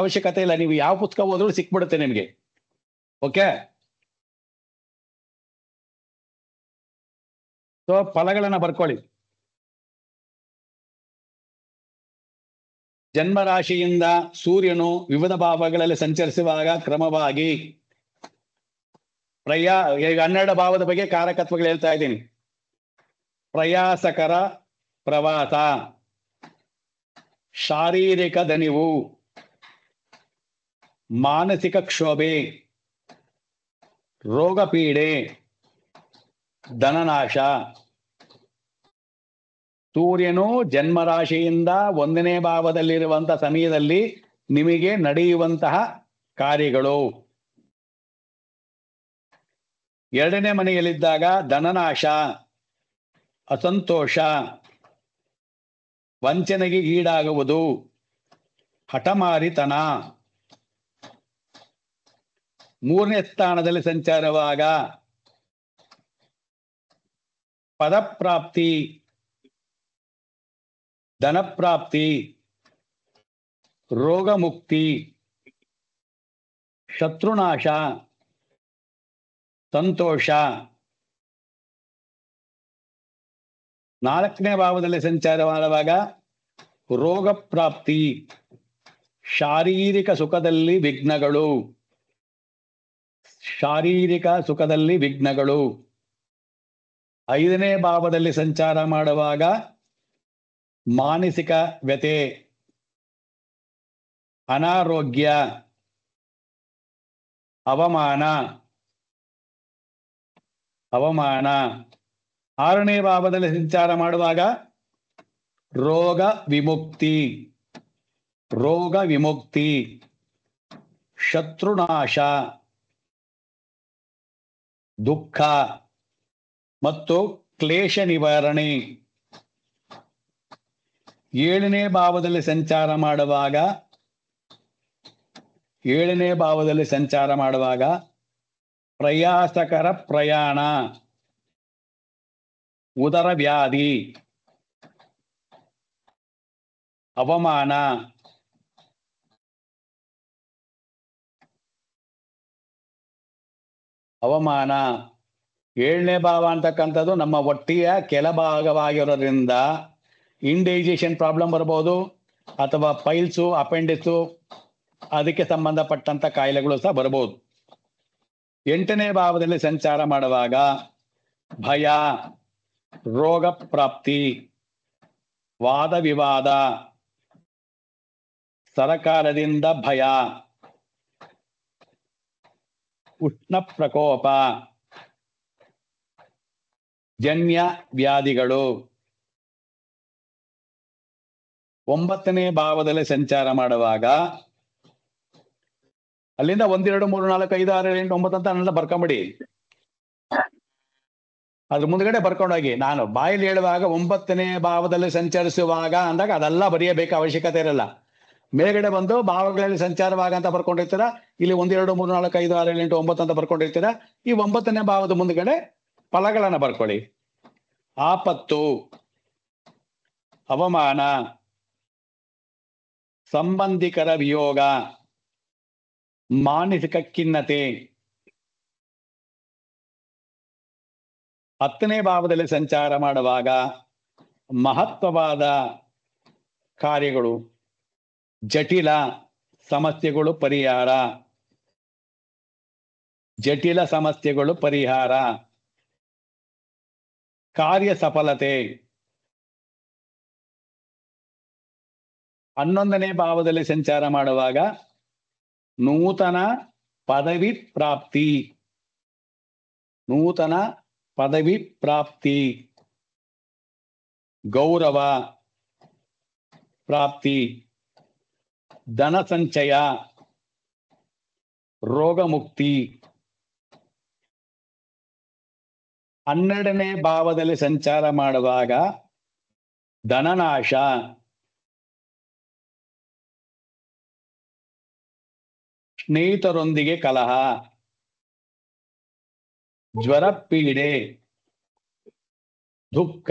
ಅವಶ್ಯಕತೆ ಇಲ್ಲ, ನೀವು ಯಾವ ಪುಸ್ತಕ ಓದಿದ್ರು ಸಿಕ್ಬಿಡುತ್ತೆ ನಿಮಗೆ. ಓಕೆ, ಸೊ ಫಲಗಳನ್ನ ಬರ್ಕೊಳ್ಳಿ. ಜನ್ಮರಾಶಿಯಿಂದ ಸೂರ್ಯನು ವಿವಿಧ ಭಾವಗಳಲ್ಲಿ ಸಂಚರಿಸುವಾಗ ಕ್ರಮವಾಗಿ ಈಗ 12 ಭಾವದ ಬಗ್ಗೆ ಕಾರಕತ್ವಗಳು ಹೇಳ್ತಾ ಇದ್ದೀನಿ. ಪ್ರಯಾಸಕರ ಪ್ರವಾಸ, ಶಾರೀರಿಕ ದಣಿವು, ಮಾನಸಿಕ ಕ್ಷೋಭೆ, ರೋಗ ಪೀಡೆ, ಧನನಾಶ. ಸೂರ್ಯನು ಜನ್ಮರಾಶಿಯಿಂದ 1ನೇ ಭಾವದಲ್ಲಿರುವಂತಹ ಸಮಯದಲ್ಲಿ ನಿಮಗೆ ನಡೆಯುವಂತಹ ಕಾರ್ಯಗಳು. 2ನೇ ಮನೆಯಲ್ಲಿದ್ದಾಗ ಧನನಾಶ, ಅಸಂತೋಷ, ವಂಚನೆಗೆ ಈಡಾಗುವುದು, ಹಠಮಾರಿತನ. 3ನೇ ಸ್ಥಾನದಲ್ಲಿ ಸಂಚಾರವಾಗ ಪದಪ್ರಾಪ್ತಿ, ಧನಪ್ರಾಪ್ತಿ, ರೋಗ ಮುಕ್ತಿ, ಶತ್ರುನಾಶ, ಸಂತೋಷ. 4ನೇ ಭಾವದಲ್ಲಿ ಸಂಚಾರ ಮಾಡುವಾಗ ರೋಗ ಪ್ರಾಪ್ತಿ, ಶಾರೀರಿಕ ಸುಖದಲ್ಲಿ ವಿಘ್ನಗಳು, ಶಾರೀರಿಕ ಸುಖದಲ್ಲಿ ವಿಘ್ನಗಳು. 5ನೇ ಭಾವದಲ್ಲಿ ಸಂಚಾರ ಮಾಡುವಾಗ ಮಾನಸಿಕ ವ್ಯಥೆ, ಅನಾರೋಗ್ಯ, ಅವಮಾನ. 6ನೇ ಭಾವದಲ್ಲಿ ಸಂಚಾರ ಮಾಡುವಾಗ ರೋಗ ವಿಮುಕ್ತಿ, ಶತ್ರುನಾಶ, ದುಃಖ ಮತ್ತು ಕ್ಲೇಶ ನಿವಾರಣೆ. 7ನೇ ಭಾವದಲ್ಲಿ ಸಂಚಾರ ಮಾಡುವಾಗ ಪ್ರಯಾಸಕರ ಪ್ರಯಾಣ, ಉದರ ವ್ಯಾಧಿ, ಅವಮಾನ. 7ನೇ ಭಾವ ಅಂತಕ್ಕಂಥದ್ದು ನಮ್ಮ ಹೊಟ್ಟೆಯ ಕೆಳಭಾಗವಾಗಿರೋದ್ರಿಂದ ಇಂಡೈಜೆಷನ್ ಪ್ರಾಬ್ಲಮ್ ಬರ್ಬೋದು, ಅಥವಾ ಪೈಲ್ಸು, ಅಪೆಂಡಿಕ್ಸು, ಅದಕ್ಕೆ ಸಂಬಂಧಪಟ್ಟಂತ ಕಾಯಿಲೆಗಳು ಸಹ ಬರಬಹುದು. 8ನೇ ಭಾವದಲ್ಲಿ ಸಂಚಾರ ಮಾಡುವಾಗ ಭಯ, ರೋಗ ಪ್ರಾಪ್ತಿ, ವಾದ ವಿವಾದ, ಸರಕಾರದಿಂದ ಭಯ, ಉಷ್ಣ ಪ್ರಕೋಪ, ಜನ್ಯ ವ್ಯಾಧಿಗಳು. 9ನೇ ಭಾವದಲ್ಲಿ ಸಂಚಾರ ಮಾಡುವಾಗ ಅಲ್ಲಿಂದ 1 2 3 4 5 6 7 8 9 ಅಂತ ಅನ್ನೆಲ್ಲ ಬರ್ಕೊಂಬಿಡಿ. ಅದ್ರ ಮುಂದ್ಗಡೆ ಬರ್ಕೊಂಡೋಗಿ. ನಾನು ಬಾಯಲ್ಲಿ ಹೇಳುವಾಗ 9ನೇ ಭಾವದಲ್ಲಿ ಸಂಚರಿಸುವಾಗ ಅಂದಾಗ ಅದೆಲ್ಲ ಬರೆಯಬೇಕು ಅವಶ್ಯಕತೆ ಇರಲ್ಲ. ಮೇಲ್ಗಡೆ ಬಂದು ಭಾವಗಳಲ್ಲಿ ಸಂಚಾರವಾಗ ಅಂತ ಬರ್ಕೊಂಡಿರ್ತೀರ, ಇಲ್ಲಿ 1 2 3 4 5 6 7 8 9 ಅಂತ ಬರ್ಕೊಂಡಿರ್ತೀರ. ಈ 9ನೇ ಭಾವದ ಮುಂದ್ಗಡೆ ಫಲಗಳನ್ನ ಬರ್ಕೊಳ್ಳಿ. ಆಪತ್ತು, ಅವಮಾನ, ಸಂಬಂಧಿಕರ ವಿಯೋಗ, ಮಾನಸಿಕ ಖಿನ್ನತೆ. 10ನೇ ಭಾವದಲ್ಲಿ ಸಂಚಾರ ಮಾಡುವಾಗ ಮಹತ್ವವಾದ ಕಾರ್ಯಗಳು, ಜಟಿಲ ಸಮಸ್ಯೆಗಳು ಪರಿಹಾರ, ಕಾರ್ಯ ಸಫಲತೆ. 11ನೇ ಭಾವದಲ್ಲಿ ಸಂಚಾರ ಮಾಡುವಾಗ ನೂತನ ಪದವಿ ಪ್ರಾಪ್ತಿ, ಗೌರವ ಪ್ರಾಪ್ತಿ, ಧನ ಸಂಚಯ, ರೋಗ ಮುಕ್ತಿ. 12ನೇ ಭಾವದಲ್ಲಿ ಸಂಚಾರ ಮಾಡುವಾಗ ಧನನಾಶ, ಸ್ನೇಹಿತರೊಂದಿಗೆ ಕಲಹ, ಜ್ವರ ಪೀಡೆ, ದುಃಖ.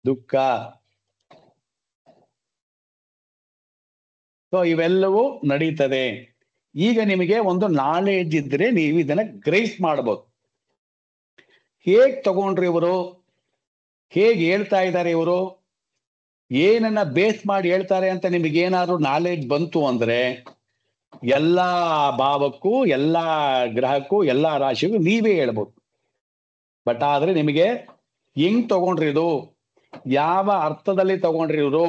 13ನೇ ಸೊ ಇವೆಲ್ಲವೂ ನಡೀತದೆ. ಈಗ ನಿಮಗೆ ಒಂದು ನಾಲೆಡ್ಜ್ ಇದ್ರೆ ನೀವು ಇದನ್ನ ಗ್ರಹಿಸ್ ಮಾಡ್ಬೋದು. ಹೇಗ್ ತಗೊಂಡ್ರಿ ಇವರು, ಹೇಗೆ ಹೇಳ್ತಾ ಇದ್ದಾರೆ ಇವರು, ಏನನ್ನ ಬೇಸ್ ಮಾಡಿ ಹೇಳ್ತಾರೆ ಅಂತ ನಿಮಗೇನಾದ್ರು ನಾಲೆಡ್ಜ್ ಬಂತು ಅಂದ್ರೆ ಎಲ್ಲಾ ಭಾವಕ್ಕೂ, ಎಲ್ಲಾ ಗ್ರಹಕ್ಕೂ, ಎಲ್ಲಾ ರಾಶಿಗೂ ನೀವೇ ಹೇಳ್ಬೋದು. ಬಟ್ ಆದ್ರೆ ನಿಮಗೆ ಹೆಂಗ್ ತಗೊಂಡ್ರಿ ಇದು, ಯಾವ ಅರ್ಥದಲ್ಲಿ ತಗೊಂಡ್ರಿ ಇವರು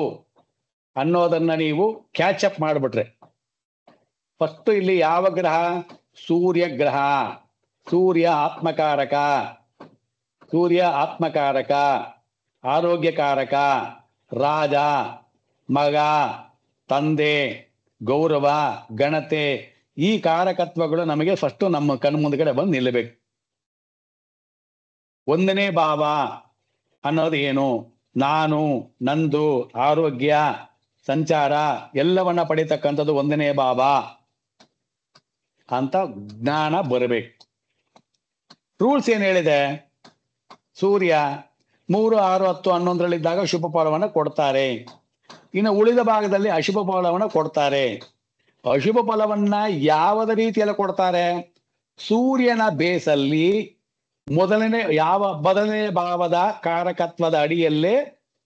ಅನ್ನೋದನ್ನ ನೀವು ಕ್ಯಾಚ್ ಅಪ್ ಮಾಡ್ಬಿಟ್ರೆ, ಫಸ್ಟ್ ಇಲ್ಲಿ ಯಾವ ಗ್ರಹ, ಸೂರ್ಯ ಗ್ರಹ. ಸೂರ್ಯ ಆತ್ಮಕಾರಕ, ಸೂರ್ಯ ಆತ್ಮಕಾರಕ, ಆರೋಗ್ಯಕಾರಕ, ರಾಜ, ಮಗ, ತಂದೆ, ಗೌರವ, ಘನತೆ, ಈ ಕಾರಕತ್ವಗಳು ನಮಗೆ ಫಸ್ಟ್ ನಮ್ಮ ಕಣ್ಮುಂದ್ಗಡೆ ಬಂದು ನಿಲ್ಲಬೇಕು. ಒಂದನೇ ಭಾವ ಅನ್ನೋದು ಏನು, ನಾನು, ನಂದು, ಆರೋಗ್ಯ, ಸಂಚಾರ ಎಲ್ಲವನ್ನ ಪಡಿತಕ್ಕಂಥದ್ದು ಒಂದನೇ ಭಾವ ಅಂತ ಜ್ಞಾನ ಬರಬೇಕು. ರೂಲ್ಸ್ ಏನ್ ಹೇಳಿದೆ, ಸೂರ್ಯ 3, 6, 10, 11ರಲ್ಲಿದ್ದಾಗ ಶುಭ ಫಲವನ್ನು ಕೊಡ್ತಾರೆ. ಇನ್ನು ಉಳಿದ ಭಾಗದಲ್ಲಿ ಅಶುಭ ಫಲವನ್ನು ಕೊಡ್ತಾರೆ. ಅಶುಭ ಫಲವನ್ನ ಯಾವದ ರೀತಿಯಲ್ಲಿ ಕೊಡ್ತಾರೆ, ಸೂರ್ಯನ ಬೇಸಲ್ಲಿ ಮೊದಲನೇ ಭಾವದ ಕಾರಕತ್ವದ ಅಡಿಯಲ್ಲೇ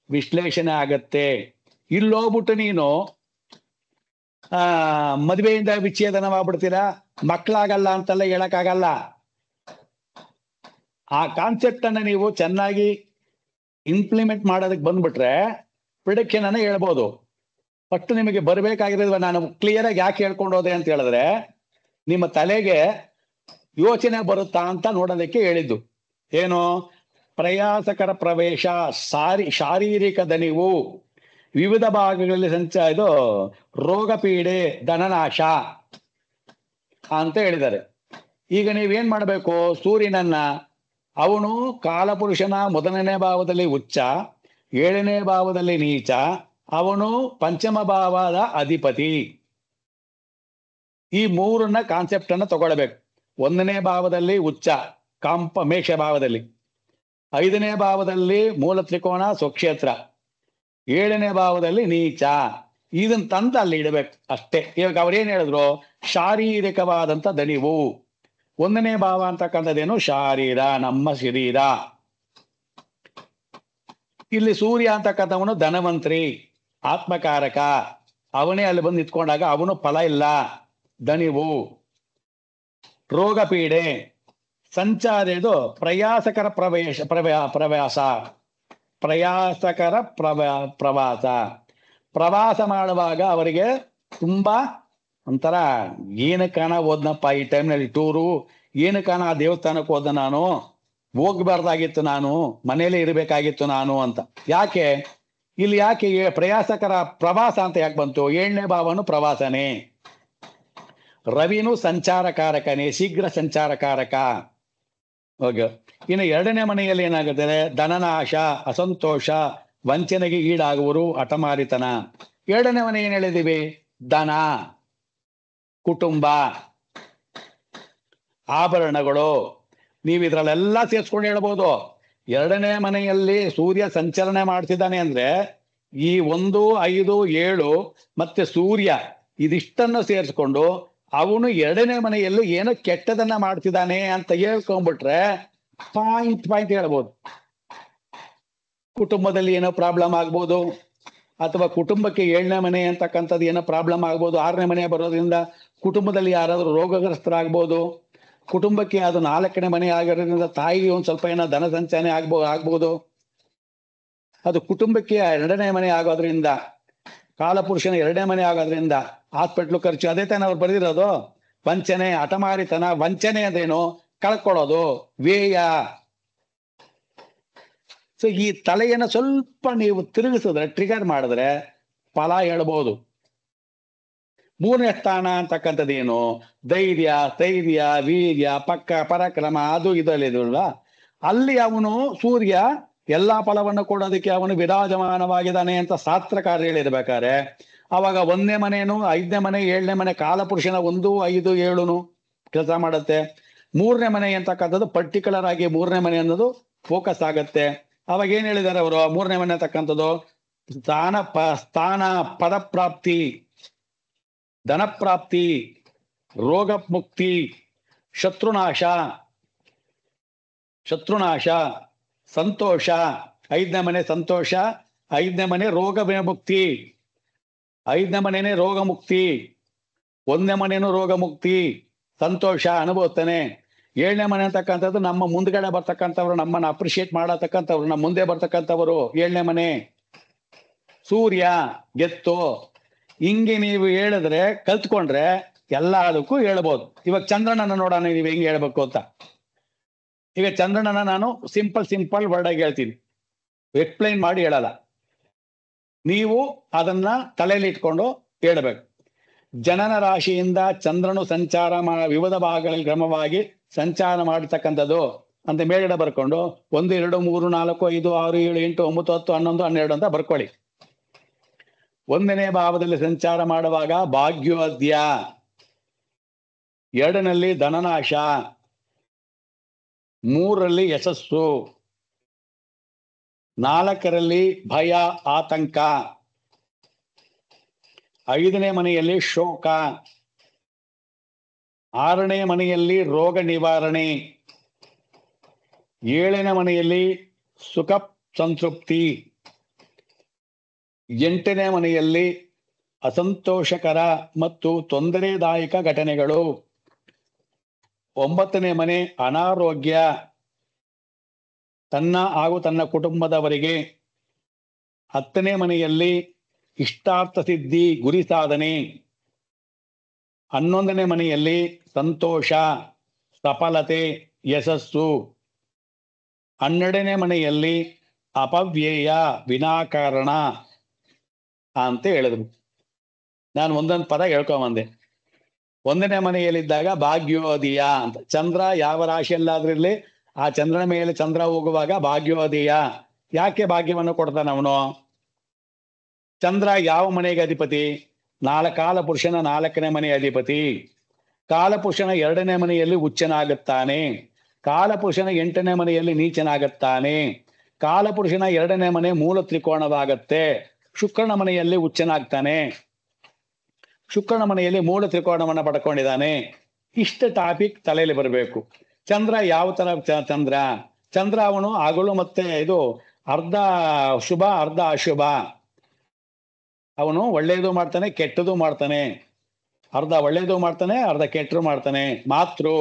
ವಿಶ್ಲೇಷಣೆ ಆಗತ್ತೆ. ಇಲ್ಲೋಗ್ಬಿಟ್ಟು ನೀನು ಮದುವೆಯಿಂದ ವಿಚ್ಛೇದನವಾಗ್ಬಿಡ್ತೀರಾ, ಮಕ್ಕಳಾಗಲ್ಲ ಅಂತೆಲ್ಲ ಹೇಳಕ್ಕಾಗಲ್ಲ. ಆ ಕಾನ್ಸೆಪ್ಟ್ ಅನ್ನ ನೀವು ಚೆನ್ನಾಗಿ ಇಂಪ್ಲಿಮೆಂಟ್ ಮಾಡೋದಕ್ಕೆ ಬಂದ್ಬಿಟ್ರೆ ಪ್ರಿಡಿಕ್ಷನ್ ಅನ್ನ ಹೇಳ್ಬೋದು. ಫಸ್ಟ್ ನಿಮಗೆ ಬರಬೇಕಾಗಿರೋದು, ನಾನು ಕ್ಲಿಯರ್ ಆಗಿ ಯಾಕೆ ಹೇಳ್ಕೊಂಡು ಹೋದೆ ಅಂತ ಹೇಳಿದ್ರೆ, ನಿಮ್ಮ ತಲೆಗೆ ಯೋಚನೆ ಬರುತ್ತಾ ಅಂತ ನೋಡೋದಕ್ಕೆ ಹೇಳಿದ್ದು. ಏನು, ಪ್ರಯಾಸಕರ ಪ್ರವೇಶ, ಶಾರೀರಿಕ ದಣಿವು, ವಿವಿಧ ಭಾಗಗಳಲ್ಲಿ ಇದು ರೋಗ ಪೀಡೆ, ಧನನಾಶ ಅಂತ ಹೇಳಿದ್ದಾರೆ. ಈಗ ನೀವೇನ್ ಮಾಡಬೇಕು, ಸೂರ್ಯನನ್ನ ಅವನು ಕಾಲಪುರುಷನ ಮೊದಲನೇ ಭಾವದಲ್ಲಿ ಉಚ್ಚ, 7ನೇ ಭಾವದಲ್ಲಿ ನೀಚ, ಅವನು ಪಂಚಮ ಭಾವದ ಅಧಿಪತಿ. ಈ ಮೂರನ್ನ ಕಾನ್ಸೆಪ್ಟ್ ಅನ್ನ ತಗೊಳ್ಬೇಕು. 1ನೇ ಭಾವದಲ್ಲಿ ಉಚ್ಚ, ಮೇಷ ಭಾವದಲ್ಲಿ, 5ನೇ ಭಾವದಲ್ಲಿ ಮೂಲ ತ್ರಿಕೋಣ ಸ್ವಕ್ಷೇತ್ರ, 7ನೇ ಭಾವದಲ್ಲಿ ನೀಚ. ಇದನ್ನ ತಂತ ಅಲ್ಲಿ ಇಡಬೇಕು ಅಷ್ಟೇ. ಇವಾಗ ಅವ್ರೇನ್ ಹೇಳಿದ್ರು, ಶಾರೀರಿಕವಾದಂತ ದಣಿವು. 1ನೇ ಭಾವ ಅಂತಕ್ಕಂಥದ್ದೇನು, ಶಾರೀರ, ನಮ್ಮ ಶರೀರ. ಇಲ್ಲಿ ಸೂರ್ಯ ಅಂತಕ್ಕಂಥವನು ಧನವಂತ್ರಿ, ಆತ್ಮಕಾರಕ, ಅವನೇ ಅಲ್ಲಿ ಬಂದು ನಿಂತ್ಕೊಂಡಾಗ ಅವನು ಫಲ ಇಲ್ಲ, ದಣಿವು, ರೋಗ ಪೀಡೆ, ಸಂಚಾರ, ಇದು ಪ್ರಯಾಸಕರ ಪ್ರವಾಸ. ಪ್ರವಾಸ ಮಾಡುವಾಗ ಅವರಿಗೆ ತುಂಬಾ ಒಂಥರ ಏನಕ್ಕಾನ ಹೋದ್ನಪ್ಪ ಈ ಟೈಮ್ನಲ್ಲಿ ಟೂರು, ಏನಕ್ಕಾನ ಆ ದೇವಸ್ಥಾನಕ್ಕೆ ಹೋದ, ನಾನು ಹೋಗ್ಬಾರ್ದಾಗಿತ್ತು, ನಾನು ಮನೇಲೆ ಇರಬೇಕಾಗಿತ್ತು ನಾನು ಅಂತ. ಯಾಕೆ ಇಲ್ಲಿ ಯಾಕೆ ಪ್ರಯಾಸಕರ ಪ್ರವಾಸ ಅಂತ ಯಾಕೆ ಬಂತು, 7ನೇ ಭಾವನು ಪ್ರವಾಸನೇ, ರವಿನು ಸಂಚಾರಕಾರಕನೇ, ಶೀಘ್ರ ಸಂಚಾರಕಾರಕ. ಹೋಗ ಇನ್ನು 2ನೇ ಮನೆಯಲ್ಲಿ ಏನಾಗುತ್ತದೆ, ಧನನಾಶ, ಅಸಂತೋಷ, ವಂಚನೆಗೆ ಈಡಾಗುವರು, ಹಠಮಾರಿತನ. 2ನೇ ಮನೆ ಏನ್ ಹೇಳಿದೀವಿ, ಧನ, ಕುಟುಂಬ, ಆಭರಣಗಳು. ನೀವು ಇದ್ರಲ್ಲೆಲ್ಲ ಸೇರ್ಸ್ಕೊಂಡು ಹೇಳ್ಬೋದು. 2ನೇ ಮನೆಯಲ್ಲಿ ಸೂರ್ಯ ಸಂಚಲನೆ ಮಾಡ್ತಿದ್ದಾನೆ ಅಂದ್ರೆ ಈ 1, 5, 7 ಮತ್ತೆ ಸೂರ್ಯ ಇದಿಷ್ಟನ್ನು ಸೇರಿಸ್ಕೊಂಡು ಅವನು 2ನೇ ಮನೆಯಲ್ಲಿ ಏನೋ ಕೆಟ್ಟದನ್ನ ಮಾಡ್ತಿದ್ದಾನೆ ಅಂತ ಹೇಳ್ಕೊಂಡ್ಬಿಟ್ರೆ ಪಾಯಿಂಟ್ ಹೇಳ್ಬೋದು. ಕುಟುಂಬದಲ್ಲಿ ಏನೋ ಪ್ರಾಬ್ಲಮ್ ಆಗ್ಬೋದು, ಅಥವಾ ಕುಟುಂಬಕ್ಕೆ 7ನೇ ಮನೆ ಅಂತಕ್ಕಂಥದ್ದು ಏನೋ ಪ್ರಾಬ್ಲಮ್ ಆಗ್ಬೋದು. 6ನೇ ಮನೆ ಬರೋದ್ರಿಂದ ಕುಟುಂಬದಲ್ಲಿ ಯಾರಾದ್ರೂ ರೋಗಗ್ರಸ್ತರಾಗ್ಬೋದು. ಕುಟುಂಬಕ್ಕೆ ಅದು 4ನೇ ಮನೆ ಆಗಿರೋದ್ರಿಂದ ತಾಯಿಗೆ ಒಂದ್ ಸ್ವಲ್ಪ ಏನೋ ಧನ ಸಂಚಯನ ಆಗ್ಬೋದು. ಅದು ಕುಟುಂಬಕ್ಕೆ 2ನೇ ಮನೆ ಆಗೋದ್ರಿಂದ, ಕಾಲಪುರುಷನ 2ನೇ ಮನೆ ಆಗೋದ್ರಿಂದ ಹಾಸ್ಪಿಟ್ಲು ಖರ್ಚು. ಅದೇ ತಾನೇ ಅವ್ರು ಬರೆದಿರೋದು. ವಂಚನೆ, ಹಠಮಾರಿತನ. ವಂಚನೆ ಅಂದ್ರೇನು, ಕಳ್ಕೊಳ್ಳೋದು, ವ್ಯಯ. ಸೊ ಈ ತಲೆಯನ್ನ ಸ್ವಲ್ಪ ನೀವು ತಿರುಗಿಸಿದ್ರೆ, ಟ್ರಿಗರ್ ಮಾಡಿದ್ರೆ ಫಲ ಹೇಳ್ಬೋದು. 3ನೇ ಸ್ಥಾನ ಅಂತಕ್ಕಂಥದ್ದೇನು, ಧೈರ್ಯ, ಸ್ಥೈರ್ಯ, ವೀರ್ಯ, ಪರಾಕ್ರಮ, ಅದು ಇದಲ್ಲ. ಅಲ್ಲಿ ಅವನು ಸೂರ್ಯ ಎಲ್ಲಾ ಫಲವನ್ನು ಕೊಡೋದಕ್ಕೆ ಅವನು ವಿರಾಜಮಾನವಾಗಿದ್ದಾನೆ ಅಂತ ಶಾಸ್ತ್ರಕಾರ ಹೇಳಿರ್ಬೇಕಾದ್ರೆ, ಅವಾಗ 1ನೇ ಮನೇನು, 5ನೇ ಮನೆ, 7ನೇ ಮನೆ, ಕಾಲಪುರುಷನ 1, 5, 7 ಕೆಲಸ ಮಾಡುತ್ತೆ. 3ನೇ ಮನೆ ಅಂತಕ್ಕಂಥದ್ದು ಪರ್ಟಿಕ್ಯುಲರ್ ಆಗಿ 3ನೇ ಮನೆ ಅನ್ನೋದು ಫೋಕಸ್ ಆಗತ್ತೆ. ಅವಾಗ ಏನ್ ಹೇಳಿದ್ದಾರೆ ಅವರು, 3ನೇ ಮನೆ ಅಂತಕ್ಕಂಥದ್ದು ಸ್ಥಾನ ಪದಪ್ರಾಪ್ತಿ, ಧನಪ್ರಾಪ್ತಿ, ರೋಗ ಮುಕ್ತಿ, ಶತ್ರುನಾಶ, ಸಂತೋಷ. 5ನೇ ಮನೆ ಸಂತೋಷ, 5ನೇ ಮನೆ ರೋಗ ವಿಮುಕ್ತಿ, 5ನೇ ಮನೆನೇ ರೋಗ ಮುಕ್ತಿ, 1ನೇ ಮನೇನು ರೋಗ ಮುಕ್ತಿ, ಸಂತೋಷ ಅನುಭವಿಸ್ತಾನೆ. 7ನೇ ಮನೆ ಅಂತಕ್ಕಂಥದ್ದು ನಮ್ಮ ಮುಂದ್ಗಡೆ ಬರ್ತಕ್ಕಂಥವ್ರು, ನಮ್ಮನ್ನ ಅಪ್ರಿಶಿಯೇಟ್ ಮಾಡತಕ್ಕಂಥವ್ರು, ನಮ್ಮ ಮುಂದೆ ಬರ್ತಕ್ಕಂಥವ್ರು 7ನೇ ಮನೆ. ಸೂರ್ಯ ಗೆತ್ತು. ಹಿಂಗೆ ನೀವು ಹೇಳಿದ್ರೆ ಕಲ್ತ್ಕೊಂಡ್ರೆ ಎಲ್ಲದಕ್ಕೂ ಹೇಳ್ಬೋದು. ಇವಾಗ ಚಂದ್ರನನ್ನ ನೋಡೋಣ, ನೀವು ಹೆಂಗೆ ಹೇಳ್ಬೇಕು ಅಂತ. ಈಗ ಚಂದ್ರನನ್ನ ನಾನು ಸಿಂಪಲ್ ವರ್ಡ್ ಆಗಿ ಹೇಳ್ತೀನಿ, ಎಕ್ಸ್ಪ್ಲೈನ್ ಮಾಡಿ ಹೇಳಲ್ಲ. ನೀವು ಅದನ್ನ ತಲೆಯಲ್ಲಿ ಇಟ್ಕೊಂಡು ಹೇಳ್ಬೇಕು. ಜನನ ರಾಶಿಯಿಂದ ಚಂದ್ರನು ಸಂಚಾರ ವಿವಿಧ ಭಾಗಗಳಲ್ಲಿ ಕ್ರಮವಾಗಿ ಸಂಚಾರ ಮಾಡತಕ್ಕಂಥದ್ದು ಅಂತ ಮೇಲ್ಗಡೆ ಬರ್ಕೊಂಡು 1, 2, 3, 4, 5, 6, 7, 8, 9, 10, 11, 12 ಅಂತ ಬರ್ಕೊಳ್ಳಿ. 1ನೇ ಭಾವದಲ್ಲಿ ಸಂಚಾರ ಮಾಡುವಾಗ ಭಾಗ್ಯೋದಯ, 2ನಲ್ಲಿ ಧನನಾಶ, 3ರಲ್ಲಿ ಯಶಸ್ಸು, 4ರಲ್ಲಿ ಭಯ ಆತಂಕ, 5ನೇ ಮನೆಯಲ್ಲಿ ಶೋಕ, 6ನೇ ಮನೆಯಲ್ಲಿ ರೋಗ ನಿವಾರಣೆ, 7ನೇ ಮನೆಯಲ್ಲಿ ಸುಖ ಸಂತೃಪ್ತಿ, 8ನೇ ಮನೆಯಲ್ಲಿ ಅಸಂತೋಷಕರ ಮತ್ತು ತೊಂದರೆದಾಯಕ ಘಟನೆಗಳು, 9ನೇ ಮನೆ ಅನಾರೋಗ್ಯ ತನ್ನ ಹಾಗೂ ತನ್ನ ಕುಟುಂಬದವರಿಗೆ, 10ನೇ ಮನೆಯಲ್ಲಿ ಇಷ್ಟಾರ್ಥ ಸಿದ್ಧಿ ಗುರಿ ಸಾಧನೆ, 11ನೇ ಮನೆಯಲ್ಲಿ ಸಂತೋಷ ಸಫಲತೆ ಯಶಸ್ಸು, 12ನೇ ಮನೆಯಲ್ಲಿ ಅಪವ್ಯಯ ವಿನಾಕಾರಣ ಅಂತ ಹೇಳಿದ್ರು. ನಾನು ಒಂದೊಂದು ಪದ ಹೇಳ್ಕೊಂಬಂದೆ. 1ನೇ ಮನೆಯಲ್ಲಿದ್ದಾಗ ಭಾಗ್ಯೋದಯ ಅಂತ. ಚಂದ್ರ ಯಾವ ರಾಶಿಯಲ್ಲಾದ್ರಿರ್ಲಿ, ಆ ಚಂದ್ರನ ಮೇಲೆ ಚಂದ್ರ ಹೋಗುವಾಗ ಭಾಗ್ಯೋದಯ. ಯಾಕೆ ಭಾಗ್ಯವನ್ನು ಕೊಡ್ತಾನ ಅವನು? ಚಂದ್ರ ಯಾವ ಮನೆಗೆ ಅಧಿಪತಿ? ಕಾಲಪುರುಷನ 4ನೇ ಮನೆ ಅಧಿಪತಿ. ಕಾಲಪುರುಷನ 2ನೇ ಮನೆಯಲ್ಲಿ ಉಚ್ಚನಾಗುತ್ತಾನೆ, ಕಾಲಪುರುಷನ 8ನೇ ಮನೆಯಲ್ಲಿ ನೀಚನಾಗುತ್ತಾನೆ, ಕಾಲಪುರುಷನ 2ನೇ ಮನೆ ಮೂಲ ತ್ರಿಕೋಣವಾಗತ್ತೆ. ಶುಕ್ರನ ಮನೆಯಲ್ಲಿ ಉಚ್ಚನಾಗ್ತಾನೆ, ಶುಕ್ರನ ಮನೆಯಲ್ಲಿ ಮೂಲ ತ್ರಿಕೋಣವನ್ನ ಪಡ್ಕೊಂಡಿದ್ದಾನೆ. ಇಷ್ಟು ಟಾಪಿಕ್ ತಲೆಯಲ್ಲಿ ಬರಬೇಕು. ಚಂದ್ರ ಯಾವ ತರ ಚಂದ್ರ ಅವನು ಹಗಲು ಮತ್ತೆ ಇದು ಅರ್ಧ ಶುಭ ಅರ್ಧ ಅಶುಭ. ಅವನು ಒಳ್ಳೇದು ಮಾಡ್ತಾನೆ, ಕೆಟ್ಟದು ಮಾಡ್ತಾನೆ. ಅರ್ಧ ಒಳ್ಳೇದು ಮಾಡ್ತಾನೆ, ಅರ್ಧ ಕೆಟ್ಟರು ಮಾಡ್ತಾನೆ. ಮಾತೃ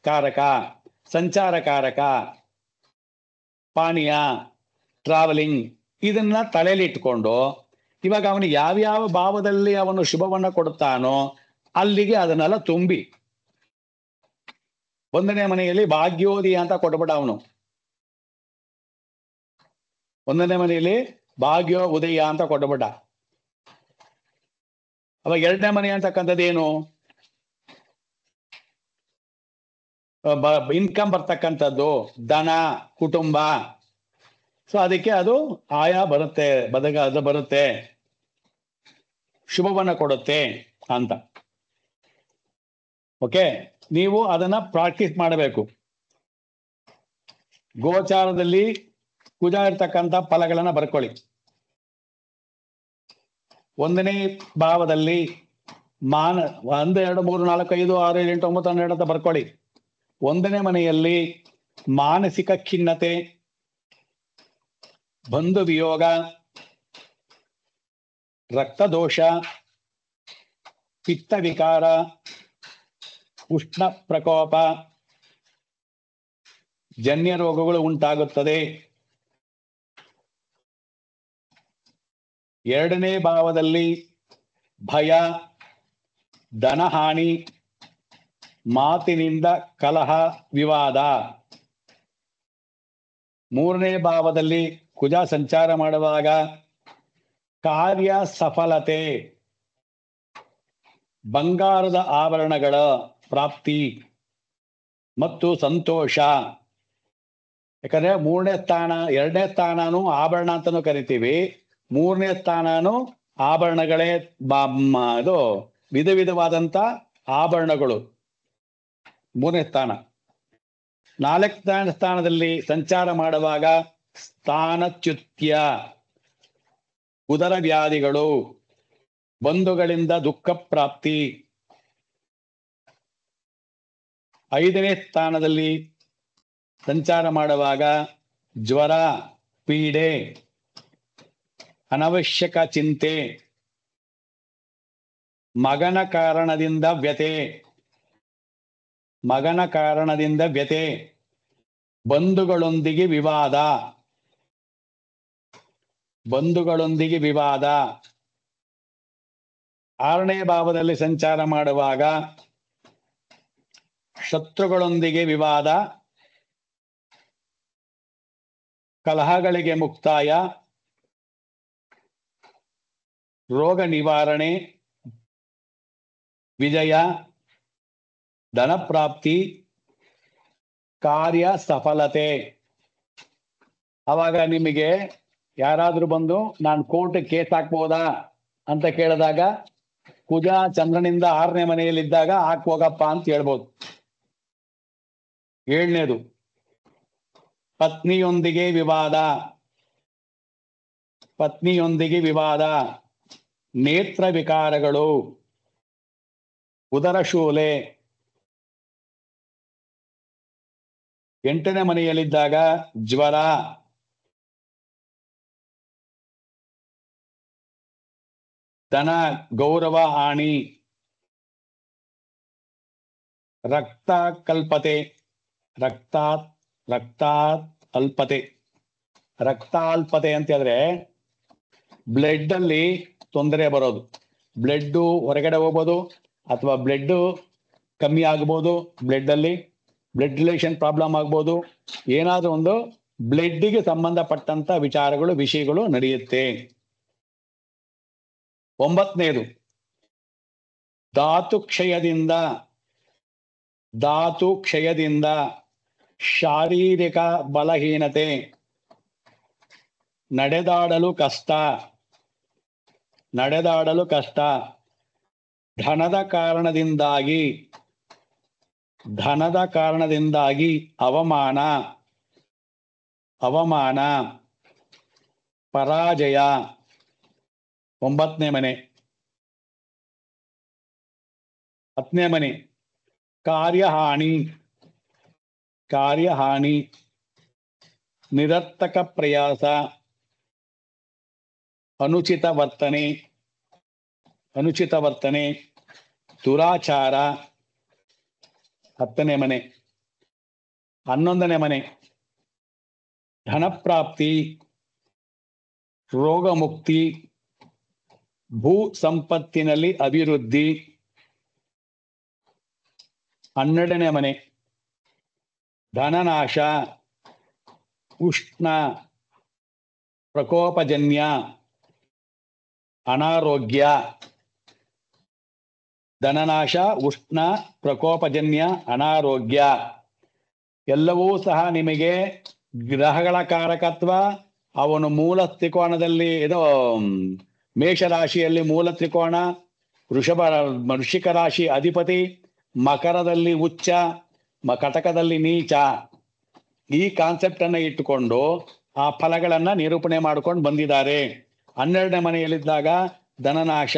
ಕಾರಕ, ಸಂಚಾರ ಕಾರಕ, ಪಾನೀಯ, ಟ್ರಾವೆಲಿಂಗ್, ಇದನ್ನ ತಲೆಯಲ್ಲಿ ಇಟ್ಕೊಂಡು ಇವಾಗ ಅವನು ಯಾವ್ಯಾವ ಭಾವದಲ್ಲಿ ಅವನು ಶುಭವನ್ನ ಕೊಡುತ್ತಾನೋ ಅಲ್ಲಿಗೆ ಅದನ್ನೆಲ್ಲ ತುಂಬಿ 1ನೇ ಮನೆಯಲ್ಲಿ ಭಾಗ್ಯೋದಯ ಅಂತ ಕೊಟ್ಬಿಡ ಅವನು. 1ನೇ ಮನೆಯಲ್ಲಿ ಭಾಗ್ಯೋ ಉದಯ ಅಂತ ಕೊಟ್ಬಿಟ್ಟ. ಅವಾಗ 2ನೇ ಮನೆ ಅಂತಕ್ಕಂಥದ್ದೇನು? ಇನ್ಕಮ್ ಬರ್ತಕ್ಕಂಥದ್ದು, ಧನ, ಕುಟುಂಬ. ಸೊ ಅದಕ್ಕೆ ಅದು ಆಯಾ ಬರುತ್ತೆ, ಅದು ಬರುತ್ತೆ, ಶುಭವನ್ನ ಕೊಡುತ್ತೆ ಅಂತ. ಓಕೆ, ನೀವು ಅದನ್ನ ಪ್ರಾಕ್ಟೀಸ್ ಮಾಡಬೇಕು. ಗೋಚಾರದಲ್ಲಿ ಕುಜ ಇರ್ತಕ್ಕಂಥ ಫಲಗಳನ್ನ ಬರ್ಕೊಳ್ಳಿ. 1ನೇ ಭಾವದಲ್ಲಿ 1, 2, 3, 4, 5, 6, 7, 8, 9, 12 ಅಂತ ಬರ್ಕೊಳ್ಳಿ. 1ನೇ ಮನೆಯಲ್ಲಿ ಮಾನಸಿಕ ಖಿನ್ನತೆ, ಬಂಧು ವಿಯೋಗ, ರಕ್ತದೋಷ, ಪಿತ್ತ ವಿಕಾರ, ಉಷ್ಣ ಪ್ರಕೋಪ, ಜನ್ಯ ರೋಗಗಳು ಉಂಟಾಗುತ್ತದೆ. 2ನೇ ಭಾವದಲ್ಲಿ ಭಯ, ಧನಹಾನಿ, ಮಾತಿನಿಂದ ಕಲಹ ವಿವಾದ. 3ನೇ ಭಾವದಲ್ಲಿ ಕುಜ ಸಂಚಾರ ಮಾಡುವಾಗ ಕಾರ್ಯ ಸಫಲತೆ, ಬಂಗಾರದ ಆಭರಣಗಳ ಪ್ರಾಪ್ತಿ ಮತ್ತು ಸಂತೋಷ. ಯಾಕಂದ್ರೆ 3ನೇ ಸ್ಥಾನ, 2ನೇ ಸ್ಥಾನನು ಆಭರಣ ಅಂತಾನೂ ಕರಿತೀವಿ, 3ನೇ ಸ್ಥಾನನು ಆಭರಣಗಳೇ. ಇದು ವಿಧ ವಿಧವಾದಂತ ಆಭರಣಗಳು 3ನೇ ಸ್ಥಾನ. 4ನೇ ಸ್ಥಾನದಲ್ಲಿ ಸಂಚಾರ ಮಾಡುವಾಗ ಸ್ಥಾನಚ್ಯುತ್ಯ, ಉದರ ವ್ಯಾಧಿಗಳು, ಬಂಧುಗಳಿಂದ ದುಃಖ ಪ್ರಾಪ್ತಿ. 5ನೇ ಸ್ಥಾನದಲ್ಲಿ ಸಂಚಾರ ಮಾಡುವಾಗ ಜ್ವರ, ಪೀಡೆ, ಅನವಶ್ಯಕ ಚಿಂತೆ, ಮಗನ ಕಾರಣದಿಂದ ವ್ಯತೆ, ಬಂಧುಗಳೊಂದಿಗೆ ವಿವಾದ. 6ನೇ ಭಾವದಲ್ಲಿ ಸಂಚಾರ ಮಾಡುವಾಗ ಶತ್ರುಗಳೊಂದಿಗೆ ವಿವಾದ, ಕಲಹಗಳಿಗೆ ಮುಕ್ತಾಯ, ರೋಗ ನಿವಾರಣೆ, ವಿಜಯ, ಧನಪ್ರಾಪ್ತಿ, ಕಾರ್ಯ ಸಫಲತೆ. ಅವಾಗ ನಿಮಗೆ ಯಾರಾದ್ರೂ ಬಂದು ನಾನು ಕೋರ್ಟ್ ಕೇಸ್ ಹಾಕ್ಬೋದಾ ಅಂತ ಕೇಳಿದಾಗ ಕುಜ ಚಂದ್ರನಿಂದ 6ನೇ ಮನೆಯಲ್ಲಿದ್ದಾಗ ಹಾಕೋಗಪ್ಪ ಅಂತ ಹೇಳ್ಬೋದು. 7ನೇದು ಪತ್ನಿಯೊಂದಿಗೆ ವಿವಾದ, ನೇತ್ರ ವಿಕಾರಗಳು, ಉದರಶೂಲೆ. 8ನೇ ಮನೆಯಲ್ಲಿದ್ದಾಗ ಜ್ವರ, ಧನ ಗೌರವ ಹಾನಿ, ರಕ್ತಾಲ್ಪತೆ ಅಂತ ಹೇಳಿದ್ರೆ ಬ್ಲಡ್ ಅಲ್ಲಿ ತೊಂದರೆ ಬರೋದು, ಬ್ಲಡ್ ಹೊರಗಡೆ ಹೋಗ್ಬೋದು ಅಥವಾ ಬ್ಲಡ್ ಕಮ್ಮಿ ಆಗ್ಬೋದು, ಬ್ಲಡ್ ರಿಲೇಷನ್ ಪ್ರಾಬ್ಲಮ್ ಆಗ್ಬೋದು, ಏನಾದ್ರೂ ಒಂದು ಬ್ಲಡ್ಗೆ ಸಂಬಂಧಪಟ್ಟಂತ ವಿಷಯಗಳು ನಡೆಯುತ್ತೆ. 9ನೇದು ಧಾತು ಕ್ಷಯದಿಂದ ಶಾರೀರಿಕ ಬಲಹೀನತೆ, ನಡೆದಾಡಲು ಕಷ್ಟ, ಧನದ ಕಾರಣದಿಂದಾಗಿ ಅವಮಾನ, ಪರಾಜಯ. 9ನೇ ಮನೆ. 10ನೇ ಮನೆ ಕಾರ್ಯಹಾನಿ, ನಿರರ್ಥಕ ಪ್ರಯಾಸ, ಅನುಚಿತ ವರ್ತನೆ, ದುರಾಚಾರ. 10ನೇ ಮನೆ. 11ನೇ ಮನೆ ಧನಪ್ರಾಪ್ತಿ, ರೋಗ ಮುಕ್ತಿ, ಭೂ ಸಂಪತ್ತಿನಲ್ಲಿ ಅಭಿವೃದ್ಧಿ. 12ನೇ ಮನೆ ಧನನಾಶ, ಉಷ್ಣ, ಪ್ರಕೋಪಜನ್ಯ, ಅನಾರೋಗ್ಯ. ಧನನಾಶ, ಉಷ್ಣ, ಪ್ರಕೋಪಜನ್ಯ, ಅನಾರೋಗ್ಯ ಎಲ್ಲವೂ ಸಹ ನಿಮಗೆ ಗ್ರಹಗಳ ಕಾರಕತ್ವ. ಅವನು ಮೂಲ ತ್ರಿಕೋಣದಲ್ಲಿ ಮೇಷರಾಶಿಯಲ್ಲಿ ಮೂಲ ತ್ರಿಕೋಣ, ವೃಷಿಕ ರಾಶಿ ಅಧಿಪತಿ, ಮಕರದಲ್ಲಿ ಉಚ್ಚ, ಕಟಕದಲ್ಲಿ ನೀಚ. ಈ ಕಾನ್ಸೆಪ್ಟ್ ಅನ್ನ ಇಟ್ಟುಕೊಂಡು ಆ ಫಲಗಳನ್ನ ನಿರೂಪಣೆ ಮಾಡ್ಕೊಂಡು ಬಂದಿದ್ದಾರೆ. 12ನೇ ಮನೆಯಲ್ಲಿದ್ದಾಗ ಧನನಾಶ,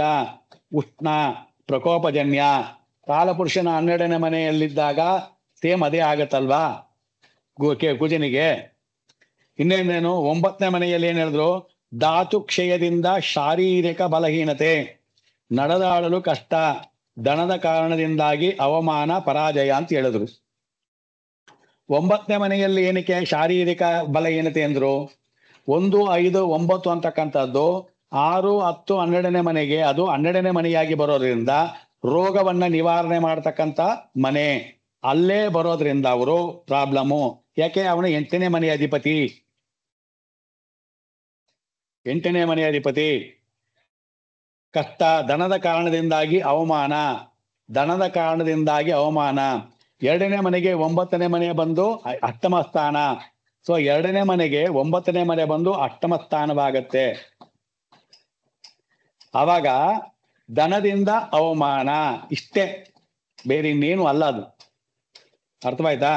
ಉಷ್ಣ, ಪ್ರಕೋಪಜನ್ಯ. ಕಾಲಪುರುಷನ 12ನೇ ಮನೆಯಲ್ಲಿದ್ದಾಗ ಸೇಮ್ ಅದೇ ಆಗತ್ತಲ್ವಾ ಕುಜನಿಗೆ. ಇನ್ನೇನೇನು 9ನೇ ಮನೆಯಲ್ಲಿ ಏನ್ ಹೇಳಿದ್ರು? ಧಾತು ಕ್ಷಯದಿಂದ ಶಾರೀರಿಕ ಬಲಹೀನತೆ, ನಡೆದಾಡಲು ಕಷ್ಟ, ಧನದ ಕಾರಣದಿಂದಾಗಿ ಅವಮಾನ, ಪರಾಜಯ ಅಂತ ಹೇಳಿದ್ರು. 9ನೇ ಮನೆಯಲ್ಲಿ ಏನಕ್ಕೆ ಶಾರೀರಿಕ ಬಲಹೀನತೆ ಅಂದ್ರು? 1, 5, 9 ಅಂತಕ್ಕಂಥದ್ದು 6, 10, 12ನೇ ಮನೆಗೆ ಅದು 12ನೇ ಮನೆಯಾಗಿ ಬರೋದ್ರಿಂದ ರೋಗವನ್ನ ನಿವಾರಣೆ ಮಾಡ್ತಕ್ಕಂಥ ಮನೆ ಅಲ್ಲೇ ಬರೋದ್ರಿಂದ ಅವರು ಪ್ರಾಬ್ಲಮ್ಮು. ಯಾಕೆ? ಅವನು 8ನೇ ಮನೆಯ ಅಧಿಪತಿ. 8ನೇ ಮನೆಯ ಅಧಿಪತಿ. ಕಷ್ಟ, ಧನದ ಕಾರಣದಿಂದಾಗಿ ಅವಮಾನ. 2ನೇ ಮನೆಗೆ 9ನೇ ಮನೆ ಬಂದು ಅಷ್ಟಮ ಸ್ಥಾನ. ಸೊ 2ನೇ ಮನೆಗೆ 9ನೇ ಮನೆ ಬಂದು ಅಷ್ಟಮ ಸ್ಥಾನವಾಗತ್ತೆ. ಅವಾಗ ಧನದಿಂದ ಅವಮಾನ, ಇಷ್ಟೇ, ಬೇರೆ ಇನ್ನೇನು ಅಲ್ಲ ಅದು. ಅರ್ಥವಾಯ್ತಾ?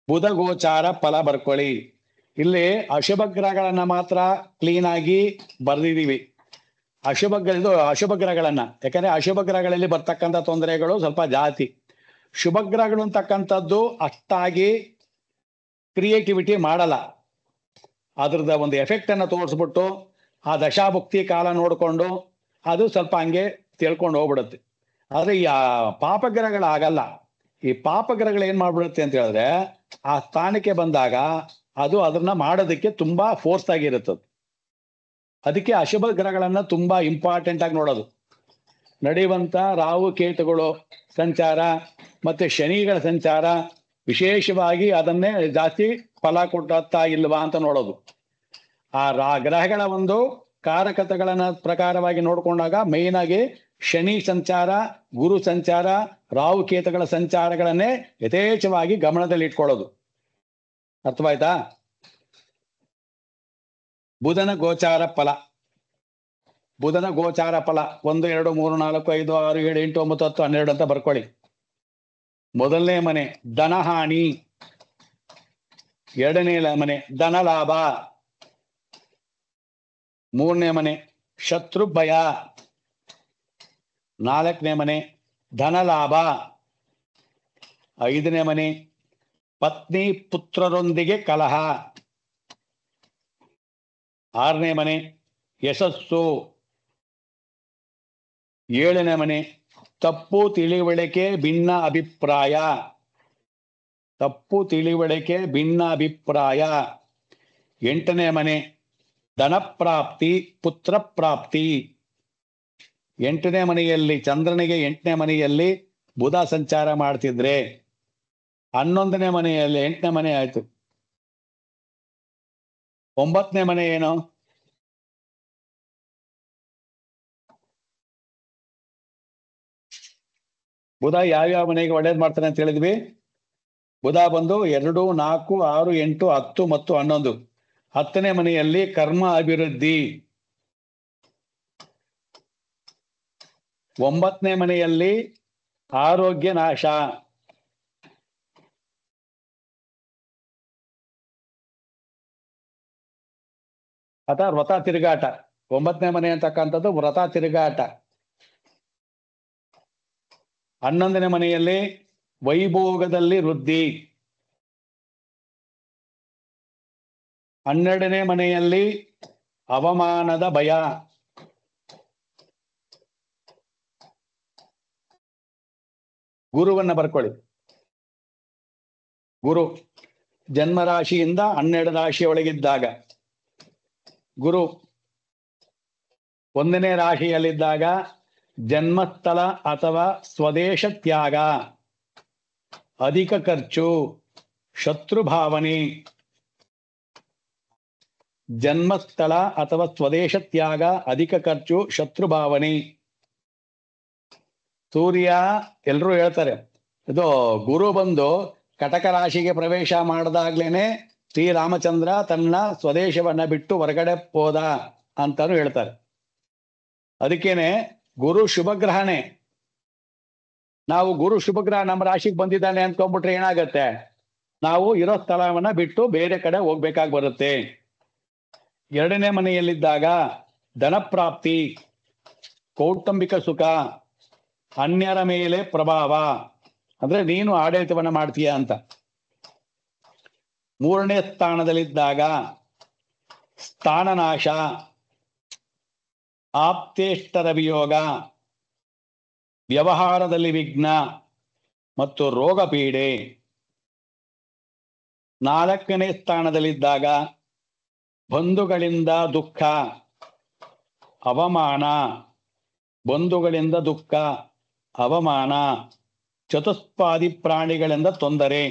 ಬುಧ ಗೋಚಾರ ಫಲ ಬರ್ಕೊಳ್ಳಿ. ಇಲ್ಲಿ ಅಶುಭ ಗ್ರಹಗಳನ್ನ ಮಾತ್ರ ಕ್ಲೀನ್ ಆಗಿ ಬರ್ದಿದೀವಿ. ಇದು ಅಶುಭ ಗ್ರಹಗಳನ್ನ, ಯಾಕಂದ್ರೆ ಅಶುಭ ಗ್ರಹಗಳಲ್ಲಿ ಬರ್ತಕ್ಕಂಥ ತೊಂದರೆಗಳು ಸ್ವಲ್ಪ ಜಾಸ್ತಿ. ಶುಭ ಗ್ರಹಗಳು ಅಂತಕ್ಕಂಥದ್ದು ಅಷ್ಟಾಗಿ ಕ್ರಿಯೇಟಿವಿಟಿ ಮಾಡಲ್ಲ. ಅದ್ರದ ಒಂದು ಎಫೆಕ್ಟ್ ಅನ್ನ ತೋರಿಸ್ಬಿಟ್ಟು ಆ ದಶಾಭುಕ್ತಿ ಕಾಲ ನೋಡಿಕೊಂಡು ಅದು ಸ್ವಲ್ಪ ಹಂಗೆ ತಿಳ್ಕೊಂಡು ಹೋಗ್ಬಿಡುತ್ತೆ. ಆದ್ರೆ ಈ ಪಾಪಗ್ರಹಗಳಾಗಲ್ಲ. ಈ ಪಾಪಗ್ರಹಗಳು ಏನ್ ಮಾಡ್ಬಿಡುತ್ತೆ ಅಂತ ಹೇಳಿದ್ರೆ, ಆ ಸ್ಥಾನಕ್ಕೆ ಬಂದಾಗ ಅದು ಅದನ್ನ ಮಾಡೋದಕ್ಕೆ ತುಂಬಾ ಫೋರ್ಸ್ ಆಗಿರುತ್ತದೆ. ಅದಕ್ಕೆ ಅಶುಭ ಗ್ರಹಗಳನ್ನ ತುಂಬಾ ಇಂಪಾರ್ಟೆಂಟ್ ಆಗಿ ನೋಡೋದು. ನಡೆಯುವಂತ ರಾಹು ಕೇತುಗಳು ಸಂಚಾರ ಮತ್ತೆ ಶನಿಗಳ ಸಂಚಾರ ವಿಶೇಷವಾಗಿ ಅದನ್ನೇ ಜಾಸ್ತಿ ಫಲ ಕೊಟ್ಟತ್ತಾ ಇಲ್ವಾ ಅಂತ ನೋಡೋದು. ಆ ಗ್ರಹಗಳ ಒಂದು ಕಾರಕತೆಗಳನ್ನ ಪ್ರಕಾರವಾಗಿ ನೋಡ್ಕೊಂಡಾಗ ಮೈನ್ ಆಗಿ ಶನಿ ಸಂಚಾರ, ಗುರು ಸಂಚಾರ, ರಾಹು ಕೇತುಗಳ ಸಂಚಾರಗಳನ್ನೇ ಯಥೇಚ್ಛವಾಗಿ ಗಮನದಲ್ಲಿ ಇಟ್ಕೊಳ್ಳೋದು. ಅರ್ಥವಾಯ್ತಾ? ಬುಧನ ಗೋಚಾರ ಫಲ. ಬುಧನ ಗೋಚಾರ ಫಲ 1, 2, 3, 4, 5, 6, 7, 8, 9, 10, 12 ಅಂತ ಬರ್ಕೊಳ್ಳಿ. ಮೊದಲನೇ ಮನೆ ಧನಹಾನಿ, ಎರಡನೇ ಮನೆ ಧನ ಲಾಭ, ಮೂರನೇ ಮನೆ ಶತ್ರು ಭಯ, ನಾಲ್ಕನೇ ಮನೆ ಧನ ಲಾಭ, ಐದನೇ ಮನೆ ಪತ್ನಿ ಪುತ್ರರೊಂದಿಗೆ ಕಲಹ, ಆರನೇ ಮನೆ ಯಶಸ್ಸು, ಏಳನೇ ಮನೆ ತಪ್ಪು ತಿಳಿವಳಿಕೆ ಭಿನ್ನ ಅಭಿಪ್ರಾಯ, ತಪ್ಪು ತಿಳಿವಳಿಕೆ ಭಿನ್ನ ಅಭಿಪ್ರಾಯ, ಎಂಟನೇ ಮನೆ ಧನ ಪ್ರಾಪ್ತಿ ಪುತ್ರ ಪ್ರಾಪ್ತಿ. ಎಂಟನೇ ಮನೆಯಲ್ಲಿ ಚಂದ್ರನಿಗೆ 8ನೇ ಮನೆಯಲ್ಲಿ ಬುಧ ಸಂಚಾರ ಮಾಡ್ತಿದ್ರೆ 11ನೇ ಮನೆಯಲ್ಲಿ 8ನೇ ಮನೆ ಆಯ್ತು. 9ನೇ ಮನೆ ಏನು? ಬುಧ ಯಾವ್ಯಾವ ಮನೆಗೆ ಒಳ್ಳೇದು ಮಾಡ್ತಾನೆ ಅಂತ ಹೇಳಿದ್ವಿ? ಬುಧ ಬಂದು 2, 4, 6, 8, 10 ಮತ್ತು 11. 10ನೇ ಮನೆಯಲ್ಲಿ ಕರ್ಮ ಅಭಿವೃದ್ಧಿ, 9ನೇ ಮನೆಯಲ್ಲಿ ಆರೋಗ್ಯ ನಾಶ, 10 ವ್ರತ ತಿರುಗಾಟ. 9ನೇ ಮನೆ ಅಂತಕ್ಕಂಥದ್ದು ವ್ರತ ತಿರುಗಾಟ. 11ನೇ ಮನೆಯಲ್ಲಿ ವೈಭೋಗದಲ್ಲಿ ವೃದ್ಧಿ, 12ನೇ ಮನೆಯಲ್ಲಿ ಅವಮಾನದ ಭಯ, ಗುರುವನ್ನ ಬರ್ಕೊಳ್ಳಿ. ಗುರು ಜನ್ಮರಾಶಿಯಿಂದ 12 ರಾಶಿಯ ಒಳಗಿದ್ದಾಗ, ಗುರು 1ನೇ ರಾಶಿಯಲ್ಲಿದ್ದಾಗ ಜನ್ಮಸ್ಥಳ ಅಥವಾ ಸ್ವದೇಶ ತ್ಯಾಗ, ಅಧಿಕ ಖರ್ಚು, ಶತ್ರು ಭಾವನೆ. ಜನ್ಮಸ್ಥಳ ಅಥವಾ ಸ್ವದೇಶ ತ್ಯಾಗ, ಅಧಿಕ ಖರ್ಚು, ಶತ್ರು ಭಾವನೆ. ಸೂರ್ಯ ಎಲ್ರೂ ಹೇಳ್ತಾರೆ, ಇದು ಗುರು ಬಂದು ಕಟಕ ರಾಶಿಗೆ ಪ್ರವೇಶ ಮಾಡಿದಾಗ್ಲೇನೆ ಶ್ರೀರಾಮಚಂದ್ರ ತನ್ನ ಸ್ವದೇಶವನ್ನ ಬಿಟ್ಟು ಹೊರಗಡೆ ಹೋದ ಅಂತಾನು ಹೇಳ್ತಾರೆ. ಅದಕ್ಕೇನೆ ಗುರು ಶುಭಗ್ರಹನೇ. ನಾವು ಗುರು ಶುಭಗ್ರಹ ನಮ್ಮ ರಾಶಿಗೆ ಬಂದಿದ್ದಾನೆ ಅಂದ್ಕೊಂಡ್ಬಿಟ್ರೆ ಏನಾಗತ್ತೆ, ನಾವು ಇರೋ ಸ್ಥಳವನ್ನ ಬಿಟ್ಟು ಬೇರೆ ಕಡೆ ಹೋಗ್ಬೇಕಾಗಿ ಬರುತ್ತೆ. 2ನೇ ಮನೆಯಲ್ಲಿದ್ದಾಗ ಧನ ಪ್ರಾಪ್ತಿ, ಕೌಟುಂಬಿಕ ಸುಖ, ಅನ್ಯರ ಮೇಲೆ ಪ್ರಭಾವ, ಅಂದ್ರೆ ನೀನು ಆಡಳಿತವನ್ನ ಮಾಡ್ತೀಯ ಅಂತ. 3ನೇ ಸ್ಥಾನದಲ್ಲಿದ್ದಾಗ ಸ್ಥಾನನಾಶ, ಆಪ್ತೇಷ್ಟರ ವಿಯೋಗ, ವ್ಯವಹಾರದಲ್ಲಿ ವಿಘ್ನ ಮತ್ತು ರೋಗ ಪೀಡೆ. 4ನೇ ಸ್ಥಾನದಲ್ಲಿದ್ದಾಗ ಬಂಧುಗಳಿಂದ ದುಃಖ, ಅವಮಾನ, ಬಂಧುಗಳಿಂದ ದುಃಖ, ಅವಮಾನ, ಚತುಷ್ಪಾದಿ ಪ್ರಾಣಿಗಳಿಂದ ತೊಂದರೆ,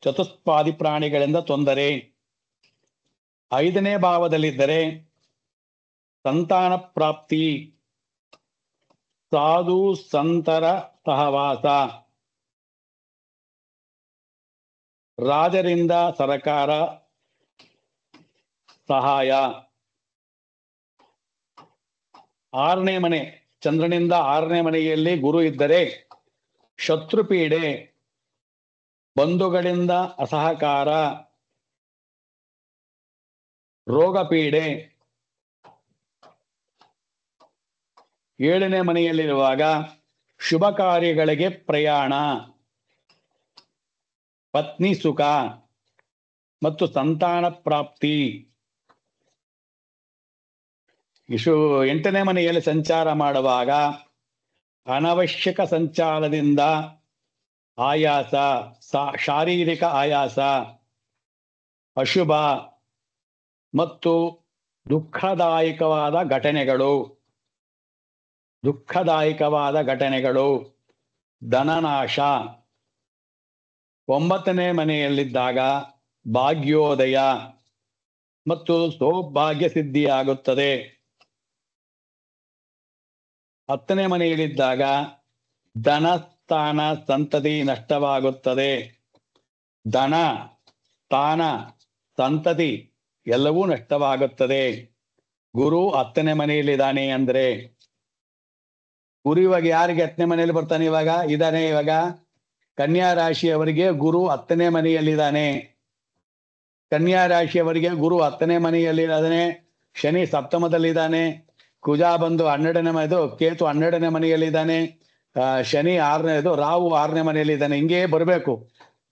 ಚತುಷ್ಪಾದಿ ಪ್ರಾಣಿಗಳಿಂದ ತೊಂದರೆ. 5ನೇ ಭಾವದಲ್ಲಿದ್ದರೆ ಸಂತಾನ ಪ್ರಾಪ್ತಿ, ಸಾಧು ಸಂತರ ಸಹವಾಸ, ರಾಜರಿಂದ ಸರಕಾರ ಸಹಾಯ. 6ನೇ ಮನೆ ಚಂದ್ರನಿಂದ 6ನೇ ಮನೆಯಲ್ಲಿ ಗುರು ಇದ್ದರೆ ಶತ್ರುಪೀಡೆ, ಬಂಧುಗಳಿಂದ ಅಸಹಕಾರ, ರೋಗ ಪೀಡೆ. 7ನೇ ಮನೆಯಲ್ಲಿರುವಾಗ ಶುಭ ಕಾರ್ಯಗಳಿಗೆ ಪ್ರಯಾಣ, ಪತ್ನಿ ಸುಖ ಮತ್ತು ಸಂತಾನ ಪ್ರಾಪ್ತಿ. 8ನೇ ಮನೆಯಲ್ಲಿ ಸಂಚಾರ ಮಾಡುವಾಗ ಅನವಶ್ಯಕ ಸಂಚಾರದಿಂದ ಆಯಾಸ, ಶಾರೀರಿಕ ಆಯಾಸ, ಅಶುಭ ಮತ್ತು ದುಃಖದಾಯಕವಾದ ಘಟನೆಗಳು, ಧನನಾಶ. 9ನೇ ಮನೆಯಲ್ಲಿದ್ದಾಗ ಭಾಗ್ಯೋದಯ ಮತ್ತು ಸೌಭಾಗ್ಯ ಸಿದ್ಧಿಯಾಗುತ್ತದೆ. 10ನೇ ಮನೆಯಲ್ಲಿದ್ದಾಗ ಧನಸ್ಥಾನ ಸಂತತಿ ನಷ್ಟವಾಗುತ್ತದೆ. ಧನ, ಸ್ಥಾನ, ಸಂತತಿ ಎಲ್ಲವೂ ನಷ್ಟವಾಗುತ್ತದೆ. ಗುರು 10ನೇ ಮನೆಯಲ್ಲಿದ್ದಾನೆ ಅಂದ್ರೆ, ಗುರು ಇವಾಗ ಯಾರಿಗೆ 10ನೇ ಮನೆಯಲ್ಲಿ ಬರ್ತಾನೆ ಇವಾಗ ಕನ್ಯಾ ರಾಶಿಯವರಿಗೆ ಗುರು 10ನೇ ಮನೆಯಲ್ಲಿದ್ದಾನೆ. ಕನ್ಯಾ ರಾಶಿಯವರಿಗೆ ಗುರು 10ನೇ ಮನೆಯಲ್ಲಿದ್ದಾನೆ. ಶನಿ ಸಪ್ತಮದಲ್ಲಿದ್ದಾನೆ. ಕುಜ ಬಂದು 12ನೇ ಮನೆದು, ಕೇತು 12ನೇ ಮನೆಯಲ್ಲಿದ್ದಾನೆ. ಶನಿ 6ನೇದು, ರಾಹು 6ನೇ ಮನೆಯಲ್ಲಿದ್ದಾನೆ. ಹಿಂಗೆ ಬರಬೇಕು,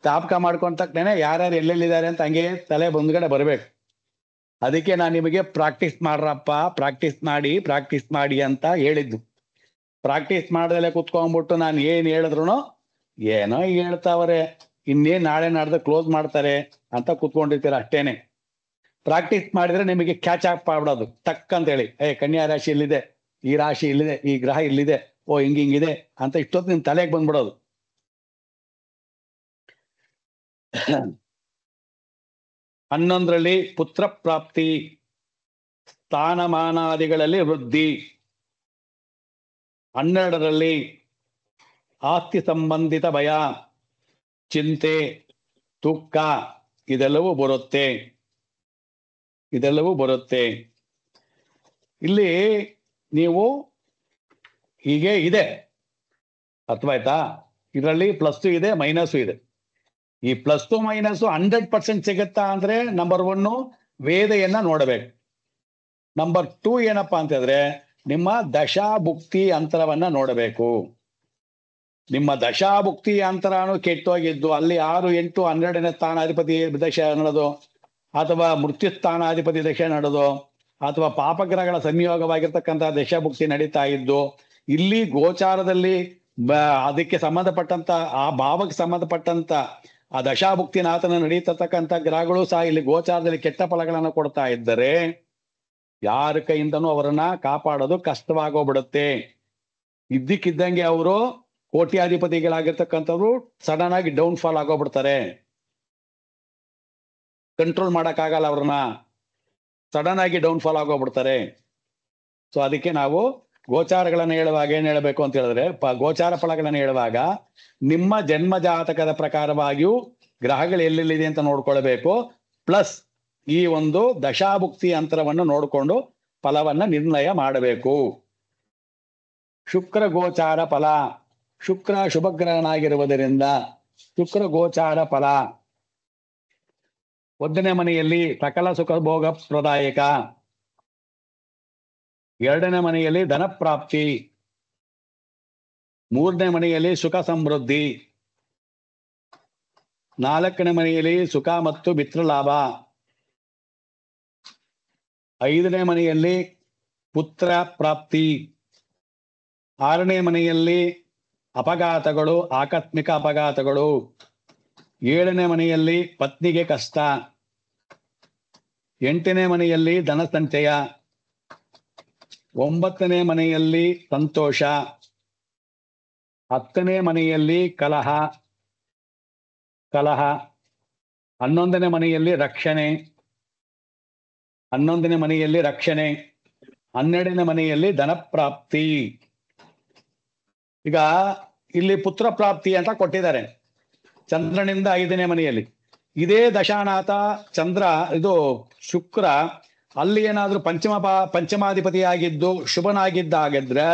ಜ್ಞಾಪಕ ಮಾಡ್ಕೊಂಡ ತಕ್ಷಣ ಯಾರ್ಯಾರು ಎಲ್ಲೆಲ್ಲಿದ್ದಾರೆ ಅಂತ ಹಂಗೆ ತಲೆ ಮುಂದ್ಗಡೆ ಬರಬೇಕು. ಅದಕ್ಕೆ ನಾನು ನಿಮಗೆ ಪ್ರಾಕ್ಟೀಸ್ ಮಾಡ್ರಪ್ಪ, ಪ್ರಾಕ್ಟೀಸ್ ಮಾಡಿ ಅಂತ ಹೇಳಿದ್ದು. ಪ್ರಾಕ್ಟೀಸ್ ಮಾಡ್ದಲೆ ಕುತ್ಕೊಂಡ್ಬಿಟ್ಟು ನಾನು ಏನ್ ಹೇಳಿದ್ರು ಏನೋ ಹೇಳ್ತಾವ್ರೆ, ಇನ್ನೇನ್ ನಾಳೆ ನಾಡ್ದು ಕ್ಲೋಸ್ ಮಾಡ್ತಾರೆ ಅಂತ ಕುತ್ಕೊಂಡಿರ್ತೀರ ಅಷ್ಟೇನೆ. ಪ್ರಾಕ್ಟೀಸ್ ಮಾಡಿದ್ರೆ ನಿಮಗೆ ಕ್ಯಾಚ್ ಅಪ್ ಆಗ್ಬಿಡೋದು ಟಕ್ ಅಂತ ಹೇಳಿ. ಕನ್ಯಾ ರಾಶಿ ಇಲ್ಲಿದೆ, ಈ ರಾಶಿ ಇಲ್ಲಿದೆ, ಈ ಗ್ರಹ ಇಲ್ಲಿದೆ, ಓ ಹಿಂಗಿದೆ ಅಂತ ಇಷ್ಟೊತ್ತು ನಿಮ್ ತಲೆಗೆ ಬಂದ್ಬಿಡೋದು. 11ರಲ್ಲಿ ಪುತ್ರ ಪ್ರಾಪ್ತಿ, ಸ್ಥಾನಮಾನಾದಿಗಳಲ್ಲಿ ವೃದ್ಧಿ. 12ರಲ್ಲಿ ಆಸ್ತಿ ಸಂಬಂಧಿತ ಭಯ, ಚಿಂತೆ, ದುಃಖ ಇದೆಲ್ಲವೂ ಬರುತ್ತೆ. ಇಲ್ಲಿ ನೀವು ಹೀಗೆ ಇದೆ, ಅರ್ಥವಾಯ್ತಾ? ಇದರಲ್ಲಿ ಪ್ಲಸ್ ಇದೆ, ಮೈನಸ್ ಇದೆ. ಈ ಪ್ಲಸ್ ಮೈನಸ್ 100% ಸಿಗುತ್ತಾ ಅಂದ್ರೆ ನಂಬರ್ 1 ವೇದೆಯನ್ನ ನೋಡಬೇಕು. ನಂಬರ್ 2 ಏನಪ್ಪಾ ಅಂತಂದ್ರೆ ನಿಮ್ಮ ದಶಾಭುಕ್ತಿ ಅಂತರವನ್ನ ನೋಡಬೇಕು. ನಿಮ್ಮ ದಶಾಭುಕ್ತಿ ಅಂತರನು ಕೆಟ್ಟೋಗಿದ್ದು ಅಲ್ಲಿ 6, 8, 12ನೇ ಸ್ಥಾನಾಧಿಪತಿ ದಶೆ ನಡೆದು, ಅಥವಾ ಮೃತ್ಯು ಸ್ಥಾನಾಧಿಪತಿ ದಶೆ ನಡೆದು, ಅಥವಾ ಪಾಪಗ್ರಹಗಳ ಸಂಯೋಗವಾಗಿರ್ತಕ್ಕಂಥ ದಶಾಭುಕ್ತಿ ನಡೀತಾ ಇದ್ದು, ಇಲ್ಲಿ ಗೋಚಾರದಲ್ಲಿ ಅದಕ್ಕೆ ಸಂಬಂಧಪಟ್ಟಂತ ಆ ಭಾವಕ್ಕೆ ಸಂಬಂಧಪಟ್ಟಂತ ಆ ದಶಾಭುಕ್ತಿನಾಥನ ನಡೀತಕ್ಕಂಥ ಗ್ರಹಗಳು ಸಹ ಇಲ್ಲಿ ಗೋಚಾರದಲ್ಲಿ ಕೆಟ್ಟ ಫಲಗಳನ್ನು ಕೊಡ್ತಾ ಇದ್ದರೆ ಯಾರ ಕೈಯಿಂದನೂ ಅವರನ್ನ ಕಾಪಾಡೋದು ಕಷ್ಟವಾಗೋಗ್ಬಿಡುತ್ತೆ. ಇದ್ದಕ್ಕಿದ್ದಂಗೆ ಅವರು ಕೋಟ್ಯಾಧಿಪತಿಗಳಾಗಿರ್ತಕ್ಕಂಥವ್ರು ಸಡನ್ ಆಗಿ ಡೌನ್ ಫಾಲ್ ಆಗೋಗ್ಬಿಡ್ತಾರೆ. ಕಂಟ್ರೋಲ್ ಮಾಡಕ್ಕಾಗಲ್ಲ ಅವ್ರನ್ನ, ಸಡನ್ ಆಗಿ ಡೌನ್ ಫಾಲ್ ಆಗೋಗ್ಬಿಡ್ತಾರೆ. ಸೊ ಅದಕ್ಕೆ ನಾವು ಗೋಚಾರಗಳನ್ನ ಹೇಳುವಾಗ ಏನ್ ಹೇಳಬೇಕು ಅಂತ ಹೇಳಿದ್ರೆ, ಗೋಚಾರ ಫಲಗಳನ್ನ ಹೇಳುವಾಗ ನಿಮ್ಮ ಜನ್ಮ ಜಾತಕದ ಪ್ರಕಾರವಾಗಿಯೂ ಗ್ರಹಗಳು ಎಲ್ಲೆಲ್ಲಿದೆ ಅಂತ ನೋಡ್ಕೊಳ್ಬೇಕು. ಪ್ಲಸ್ ಈ ಒಂದು ದಶಾಭುಕ್ತಿ ಅಂತರವನ್ನು ನೋಡಿಕೊಂಡು ಫಲವನ್ನ ನಿರ್ಣಯ ಮಾಡಬೇಕು. ಶುಕ್ರ ಗೋಚಾರ ಫಲ. ಶುಕ್ರ ಶುಭಗ್ರಹನಾಗಿರುವುದರಿಂದ ಶುಕ್ರ ಗೋಚಾರ ಫಲ 1ನೇ ಮನೆಯಲ್ಲಿ ಸಕಲ ಸುಖ ಭೋಗ ಪ್ರದಾಯಕ, 2ನೇ ಮನೆಯಲ್ಲಿ ಧನ ಪ್ರಾಪ್ತಿ, 3ನೇ ಮನೆಯಲ್ಲಿ ಸುಖ ಸಮೃದ್ಧಿ, 4ನೇ ಮನೆಯಲ್ಲಿ ಸುಖ ಮತ್ತು ಮಿತ್ರ ಲಾಭ, 5ನೇ ಮನೆಯಲ್ಲಿ ಪುತ್ರ ಪ್ರಾಪ್ತಿ, 6ನೇ ಮನೆಯಲ್ಲಿ ಅಪಘಾತಗಳು, ಆಕಸ್ಮಿಕ ಅಪಘಾತಗಳು, 7ನೇ ಮನೆಯಲ್ಲಿ ಪತ್ನಿಗೆ ಕಷ್ಟ, 8ನೇ ಮನೆಯಲ್ಲಿ ಧನ ಸಂಚಯ, 9ನೇ ಮನೆಯಲ್ಲಿ ಸಂತೋಷ, 10ನೇ ಮನೆಯಲ್ಲಿ ಕಲಹ, 11ನೇ ಮನೆಯಲ್ಲಿ ರಕ್ಷಣೆ, 11ನೇ ಮನೆಯಲ್ಲಿ ಧನ ಪ್ರಾಪ್ತಿ. ಈಗ ಇಲ್ಲಿ ಪುತ್ರ ಪ್ರಾಪ್ತಿ ಅಂತ ಕೊಟ್ಟಿದ್ದಾರೆ ಚಂದ್ರನಿಂದ 5ನೇ ಮನೆಯಲ್ಲಿ. ಇದೇ ದಶಾನಾಥ ಚಂದ್ರ, ಇದು ಶುಕ್ರ ಅಲ್ಲಿ ಏನಾದ್ರೂ ಪಂಚಮಾಧಿಪತಿಯಾಗಿದ್ದು ಶುಭನಾಗಿದ್ದಾಗಿದ್ರೆ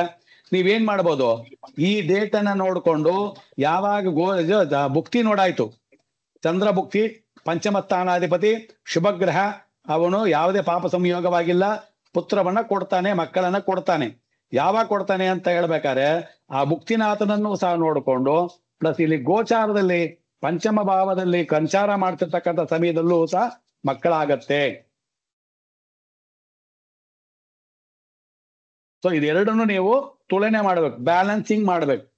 ನೀವೇನ್ ಮಾಡ್ಬೋದು, ಈ ಡೇಟ್ ಅನ್ನ ನೋಡ್ಕೊಂಡು ಯಾವಾಗ ಭುಕ್ತಿ ನೋಡಾಯ್ತು, ಚಂದ್ರ ಭುಕ್ತಿ, ಪಂಚಮ ಸ್ಥಾನಾಧಿಪತಿ ಶುಭಗ್ರಹ, ಅವನು ಯಾವುದೇ ಪಾಪ ಸಂಯೋಗವಾಗಿಲ್ಲ, ಪುತ್ರವನ್ನ ಕೊಡ್ತಾನೆ, ಮಕ್ಕಳನ್ನ ಕೊಡ್ತಾನೆ. ಯಾವಾಗ ಕೊಡ್ತಾನೆ ಅಂತ ಹೇಳ್ಬೇಕಾದ್ರೆ ಆ ಮುಕ್ತಿನಾಥನನ್ನು ಸಹ ನೋಡಿಕೊಂಡು ಪ್ಲಸ್ ಇಲ್ಲಿ ಗೋಚಾರದಲ್ಲಿ ಪಂಚಮ ಭಾವದಲ್ಲಿ ಸಂಚಾರ ಮಾಡ್ತಿರ್ತಕ್ಕಂಥ ಸಮಯದಲ್ಲೂ ಸಹ ಮಕ್ಕಳಾಗತ್ತೆ. ಸೊ ಇದೆರಡನ್ನು ನೀವು ತುಲನೆ ಮಾಡ್ಬೇಕು, ಬ್ಯಾಲೆನ್ಸಿಂಗ್ ಮಾಡ್ಬೇಕು.